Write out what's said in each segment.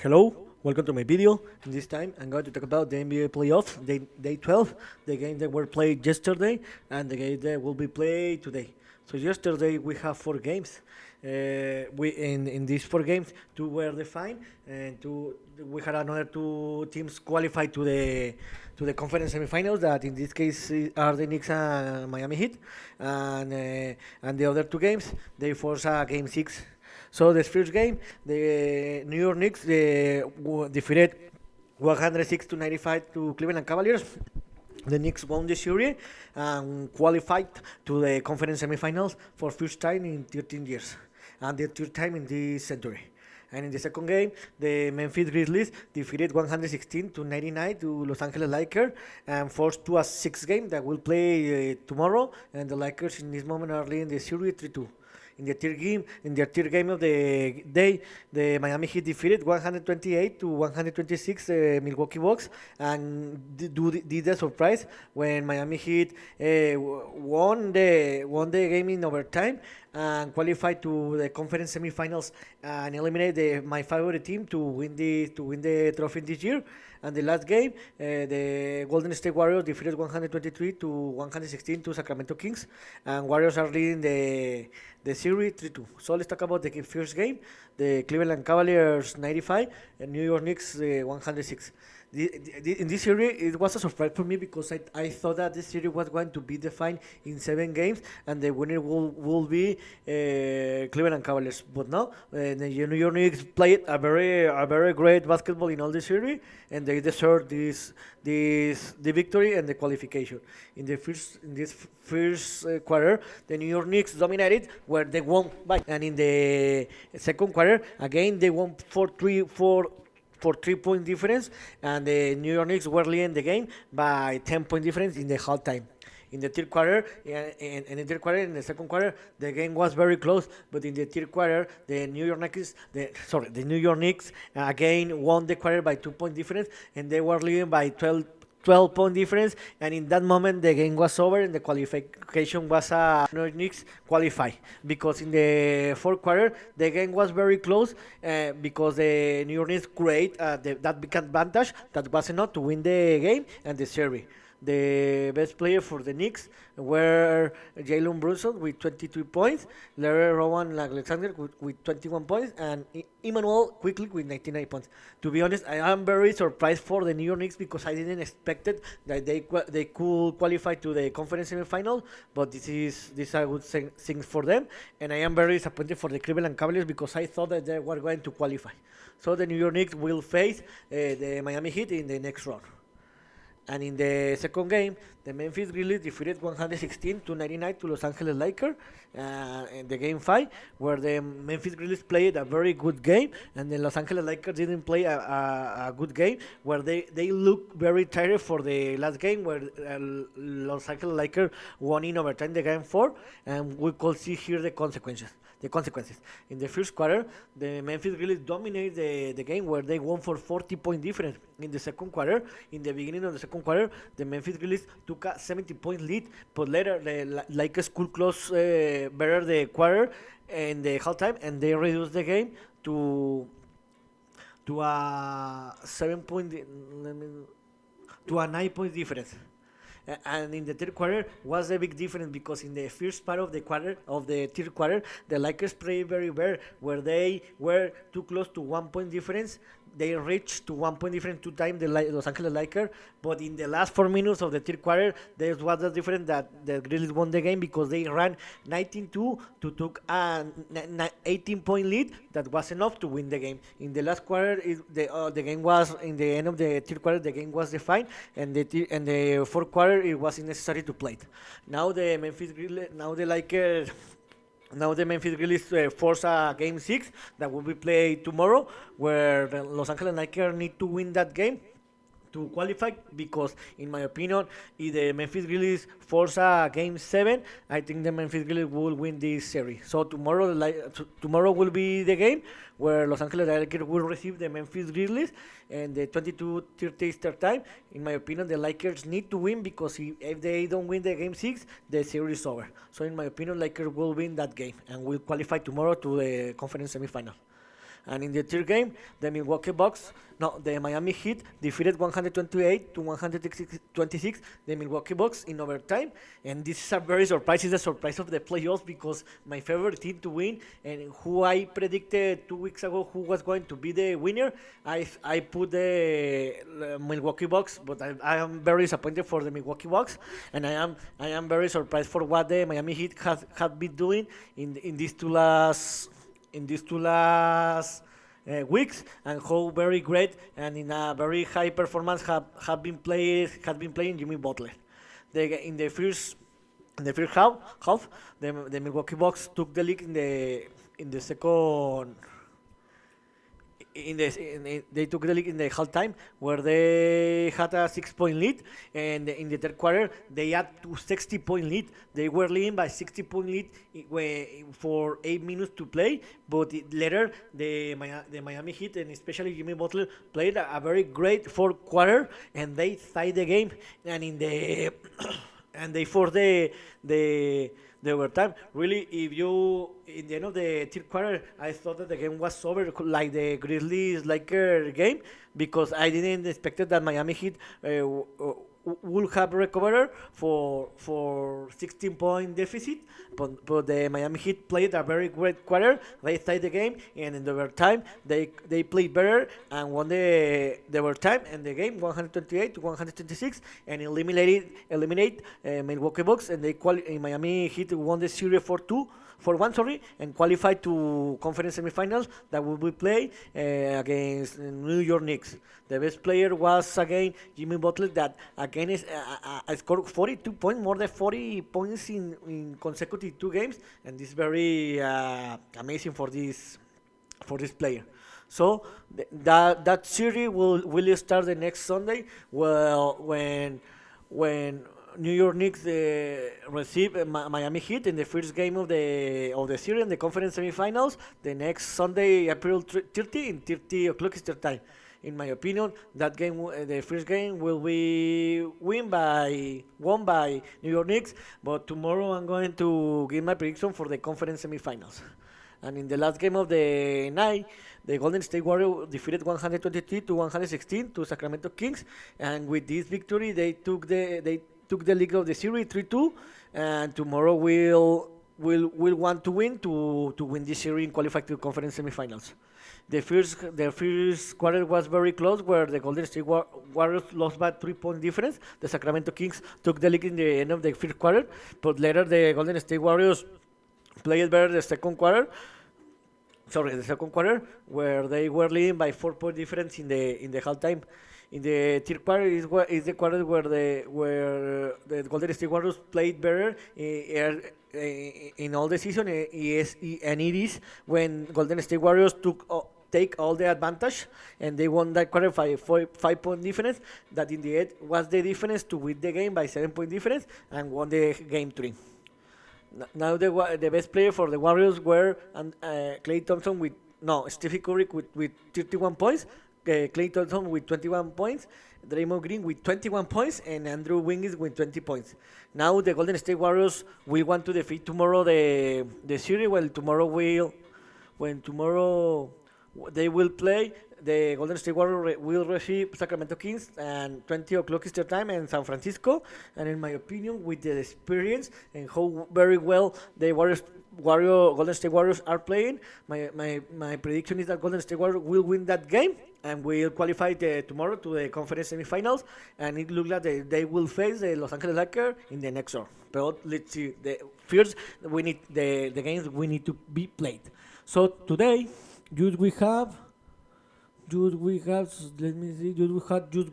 Hello, welcome to my video. In this time, I'm going to talk about the NBA playoffs, day 12, the game that were played yesterday, and the game that will be played today. So yesterday we have four games. We in these four games, two were defined, and we had another two teams qualified to the conference semifinals. That in this case are the Knicks and Miami Heat, and the other two games they force a game six. So the first game, the New York Knicks defeated 106 to 95 to Cleveland Cavaliers. The Knicks won the series and qualified to the conference semifinals for first time in 13 years, and the third time in this century. And in the second game, the Memphis Grizzlies defeated 116 to 99 to Los Angeles Lakers and forced to a sixth game that will play tomorrow. And the Lakers in this moment are leading the series 3-2. In the third game of the day, the Miami Heat defeated 128 to 126 Milwaukee Bucks, and did the surprise when Miami Heat won the game in overtime and qualified to the conference semifinals and eliminated my favorite team to win the trophy this year. And the last game, the Golden State Warriors defeated 123 to 116 to Sacramento Kings, and Warriors are leading the series 3-2. So let's talk about the first game, the Cleveland Cavaliers 95 and New York Knicks 106. In this series, it was a surprise for me because I thought that this series was going to be defined in 7 games and the winner will be Cleveland Cavaliers. But no, the New York Knicks played a very great basketball in all the series, and they deserved the victory and the qualification. In this first quarter, the New York Knicks dominated where they won and in the second quarter again they won for 3 point difference, and the New York Knicks were leading the game by 10 point difference in the halftime. In the third quarter, in the second quarter, the game was very close. But in the third quarter, the New York Knicks again won the quarter by 2 point difference, and they were leading by 12 point difference. And in that moment, the game was over, and the qualification was New York Knicks qualify because in the fourth quarter the game was very close because the New York Knicks create that big advantage that was enough to win the game and the series. The best player for the Knicks were Jalen Brunson with 22 points, Larry Rowan Alexander with 21 points, and Emmanuel quickly with 99 points. To be honest, I am very surprised for the New York Knicks because I didn't expect it that they could qualify to the conference semifinal, but this is a good thing for them, and I am very disappointed for the Cleveland Cavaliers because I thought that they were going to qualify. So the New York Knicks will face the Miami Heat in the next round. And in the second game, the Memphis Grizzlies defeated 116 to 99 to Los Angeles Lakers in the game 5, where the Memphis Grizzlies played a very good game, and the Los Angeles Lakers didn't play a good game, where they looked very tired for the last game, where Los Angeles Lakers won in overtime the game 4, and we could see here the consequences. In the first quarter, the Memphis Grizzlies dominated the game where they won for 40 point difference. In the second quarter, in the beginning of the second quarter, the Memphis Grizzlies took a 70 point lead, but later the Lakers could close better the quarter in the halftime, and they reduced the game to a 7 point to a 9 point difference. And in the third quarter was a big difference because in the first part of the third quarter, the Lakers played very well, where they were too close to 1 point difference. They reached to 1 point difference 2 times the Los Angeles Lakers, but in the last 4 minutes of the third quarter, there was the difference that the Grizzlies won the game because they ran 19-2 to took an 18 point lead that was enough to win the game. In the last quarter, the game was in the end of the third quarter, the game was defined, and the fourth quarter it was necessary to play it. Now the Memphis Grizzlies, now the Memphis Grizzlies force a game 6 that will be played tomorrow, where the Los Angeles Lakers need to win that game to qualify because, in my opinion, if the Memphis Grizzlies force a game 7, I think the Memphis Grizzlies will win this series. So tomorrow will be the game where Los Angeles Lakers will receive the Memphis Grizzlies and the 22:30 start time. In my opinion, the Lakers need to win because if they don't win the game 6, the series is over. So in my opinion, Lakers will win that game and will qualify tomorrow to the conference semifinal. And in the third game, the Miami Heat defeated 128 to 126 the Milwaukee Bucks in overtime. And this is a very surprise. It's a surprise of the playoffs because my favorite team to win and who I predicted 2 weeks ago who was going to be the winner, I put the Milwaukee Bucks, but I am very disappointed for the Milwaukee Bucks, and I am very surprised for what the Miami Heat have been doing in these two last weeks, and how very great and in a very high performance have been playing Jimmy Butler. In the first half the Milwaukee Bucks took the lead in the second they took the lead in the halftime where they had a 6 point lead, and in the third quarter they had to 60 point lead. They were leading by 60 point lead for 8 minutes to play, but later the Miami Heat and especially Jimmy Butler played a very great fourth quarter, and they tied the game, and in the and they forced the overtime. Really, if you in the end of the third quarter, I thought that the game was over, like the Grizzlies Lakers game, because I didn't expect that Miami Heat would have recovered for 16 point deficit, but the Miami Heat played a very great quarter. They tied the game, and in the overtime they played better and won the overtime and the game 128 to 126, and eliminate Milwaukee Bucks, and Miami Heat won the series for 1, sorry, and qualified to conference semifinals that will be played against New York Knicks. The best player was again Jimmy Butler, that again scored 42 points, more than 40 points in consecutive 2 games, and this is very amazing for this player. So that series will start the next Sunday. Well, when New York Knicks receive Miami Heat in the first game of the series in the conference semifinals the next Sunday, April 30 in 30 o'clock Eastern time. In my opinion, that game, the first game, will be won by New York Knicks. But tomorrow I'm going to give my prediction for the conference semifinals. And in the last game of the night, the Golden State Warriors defeated 123 to 116 to Sacramento Kings, and with this victory, they took the lead of the series 3-2, and tomorrow will want to win this series and qualify to conference semifinals. The first quarter was very close, where the Golden State Warriors lost by 3 point difference. The Sacramento Kings took the lead in the end of the first quarter, but later the Golden State Warriors played better the second quarter, where they were leading by 4 point difference in the halftime. In the third quarter is the quarter where the Golden State Warriors played better in all the season. And it is when Golden State Warriors take all the advantage, and they won that quarter by 5 point difference. That in the end was the difference to win the game by 7 point difference and won the game 3. Now the best player for the Warriors were Klay Thompson Stephen Curry with 31 points, Klay Thompson with 21 points, Draymond Green with 21 points, and Andrew Wiggins with 20 points. Now the Golden State Warriors will want to defeat tomorrow the series. When tomorrow they will play, the Golden State Warriors will receive Sacramento Kings and 20 o'clock Eastern time in San Francisco. And in my opinion, with the experience and how very well the Golden State Warriors are playing, my prediction is that Golden State Warriors will win that game and will qualify tomorrow to the conference semifinals. And it looks like they will face the Los Angeles Lakers in the next round. But let's see. First, we need the games we need to be played. So today, we have just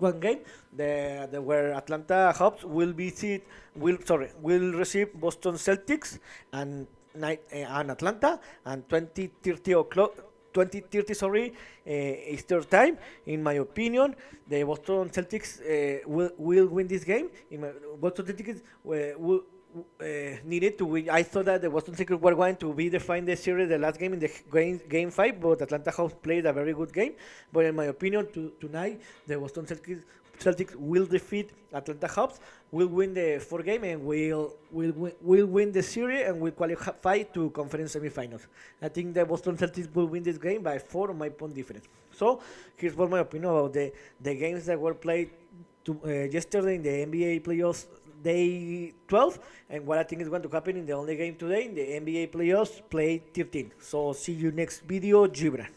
one game. Where Atlanta Hawks will receive Boston Celtics and Atlanta, and 20:30 Eastern time. In my opinion, the Boston Celtics will win this game. Boston Celtics needed to win. I thought that the Boston Celtics were going to be define the series the last game in the game 5, but Atlanta Hawks played a very good game. But in my opinion, tonight the Boston Celtics will defeat Atlanta Hawks, will win the fourth game, and will win the series and will qualify to conference semifinals. I think the Boston Celtics will win this game by 4 point difference. So here's what my opinion about the games that were played yesterday in the NBA playoffs day 12, and what I think is going to happen in the only game today in the NBA playoffs play 13. So see you next video, Gibran.